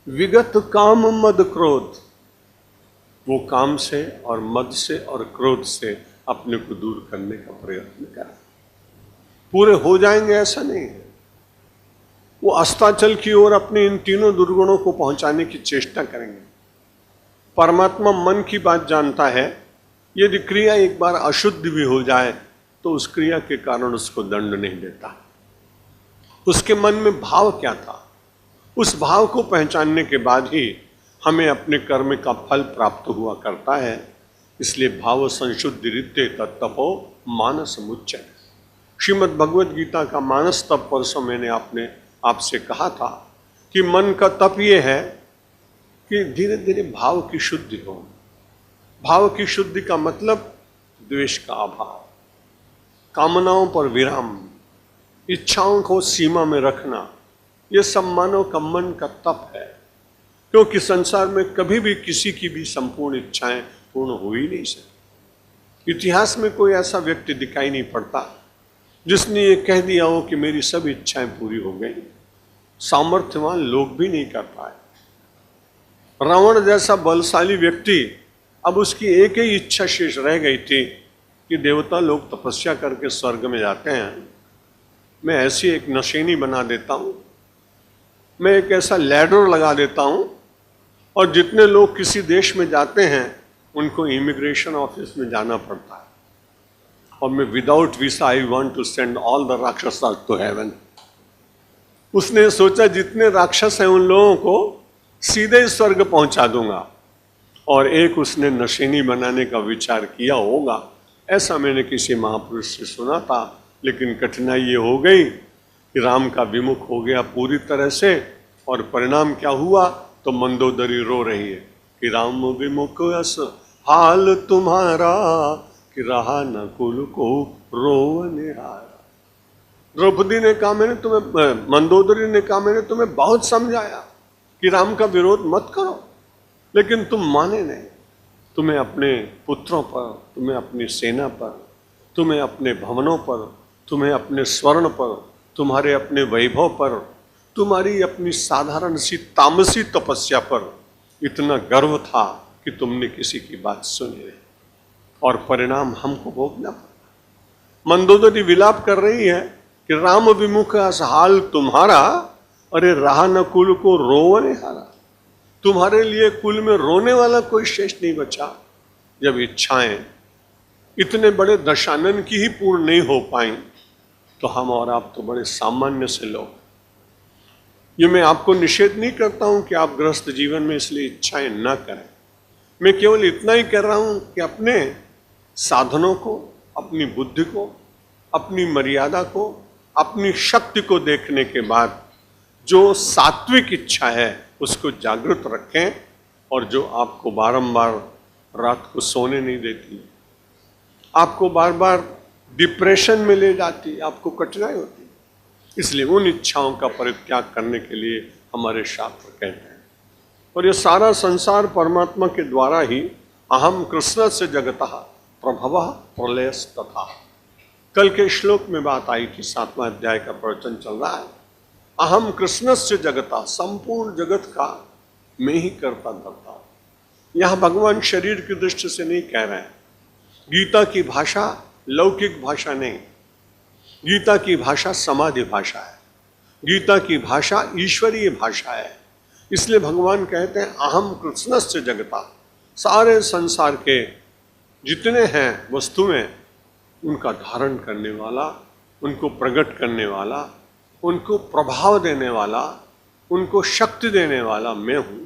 विगत काम मद क्रोध, वो काम से और मद से और क्रोध से अपने को दूर करने का प्रयत्न करें। पूरे हो जाएंगे ऐसा नहीं है, वो अस्ताचल की ओर अपने इन तीनों दुर्गुणों को पहुंचाने की चेष्टा करेंगे। परमात्मा मन की बात जानता है, यदि क्रिया एक बार अशुद्ध भी हो जाए तो उस क्रिया के कारण उसको दंड नहीं देता। उसके मन में भाव क्या था, उस भाव को पहचानने के बाद ही हमें अपने कर्म का फल प्राप्त हुआ करता है। इसलिए भाव संशुद्धि रित्ते तपो मानस मुच्चय। श्रीमद् भगवद गीता का मानस तप परसों मैंने आपसे कहा था कि मन का तप ये है कि धीरे धीरे भाव की शुद्धि हो। भाव की शुद्धि का मतलब द्वेष का अभाव, कामनाओं पर विराम, इच्छाओं को सीमा में रखना, यह सब मानव का मन का तप है। क्योंकि संसार में कभी भी किसी की भी संपूर्ण इच्छाएं पूर्ण हो ही नहीं सकती। इतिहास में कोई ऐसा व्यक्ति दिखाई नहीं पड़ता जिसने ये कह दिया हो कि मेरी सब इच्छाएं पूरी हो गई। सामर्थ्यवान लोग भी नहीं कर पाए। रावण जैसा बलशाली व्यक्ति, अब उसकी एक ही इच्छा शेष रह गई थी कि देवता लोग तपस्या करके स्वर्ग में जाते हैं, मैं ऐसी एक नशेनी बना देता हूं, मैं एक ऐसा लैडर लगा देता हूं, और जितने लोग किसी देश में जाते हैं उनको इमिग्रेशन ऑफिस में जाना पड़ता है, और मैं without visa I want to send all the rakshasas to heaven. उसने सोचा जितने राक्षस हैं उन लोगों को सीधे स्वर्ग पहुंचा दूंगा, और एक उसने नशेनी बनाने का विचार किया होगा, ऐसा मैंने किसी महापुरुष से सुना था। लेकिन कठिनाई ये हो गई कि राम का विमुख हो गया पूरी तरह से, और परिणाम क्या हुआ तो मंदोदरी रो रही है कि राम विमुख अस हाल तुम्हारा, कि रहा न कुल को रोने हारा। द्रौपदी ने कहा मैंने तुम्हें, मंदोदरी ने कहा मैंने तुम्हें बहुत समझाया कि राम का विरोध मत करो, लेकिन तुम माने नहीं। तुम्हें अपने पुत्रों पर, तुम्हें अपनी सेना पर, तुम्हें अपने भवनों पर, तुम्हें अपने स्वर्ण पर, तुम्हारे अपने वैभव पर, तुम्हारी अपनी साधारण सी तामसी तपस्या पर इतना गर्व था कि तुमने किसी की बात सुनी नहीं, और परिणाम हमको भोगना पड़ा। मंदोदरी विलाप कर रही है कि राम विमुख हाल तुम्हारा, अरे रहा न कुल को रोवने हारा। तुम्हारे लिए कुल में रोने वाला कोई शेष नहीं बचा। जब इच्छाएं इतने बड़े दशानन की ही पूर्ण नहीं हो पाई तो हम और आप तो बड़े सामान्य से लोग। ये मैं आपको निषेध नहीं करता हूं कि आप गृहस्थ जीवन में इसलिए इच्छाएं ना करें। मैं केवल इतना ही कह रहा हूं कि अपने साधनों को, अपनी बुद्धि को, अपनी मर्यादा को, अपनी शक्ति को देखने के बाद जो सात्विक इच्छा है उसको जागृत रखें, और जो आपको बारंबार रात को सोने नहीं देती, आपको बार बार डिप्रेशन में ले जाती, आपको कठिनाई होती, इसलिए उन इच्छाओं का परित्याग करने के लिए हमारे शास्त्र कहते हैं। और ये सारा संसार परमात्मा के द्वारा ही अहम कृष्ण से जगतः प्रभवः प्रलयस्तथा। कल के श्लोक में बात आई थी, 7वां अध्याय का प्रवचन चल रहा है। अहम कृष्ण से जगता, संपूर्ण जगत का मैं ही करता धरता हूं। यहां भगवान शरीर की दृष्टि से नहीं कह रहे हैं। गीता की भाषा लौकिक भाषा नहीं, गीता की भाषा समाधि भाषा है, गीता की भाषा ईश्वरीय भाषा है। इसलिए भगवान कहते हैं अहम कृष्ण से जगता। सारे संसार के जितने हैं वस्तुएं, उनका धारण करने वाला, उनको प्रकट करने वाला, उनको प्रभाव देने वाला, उनको शक्ति देने वाला मैं हूं।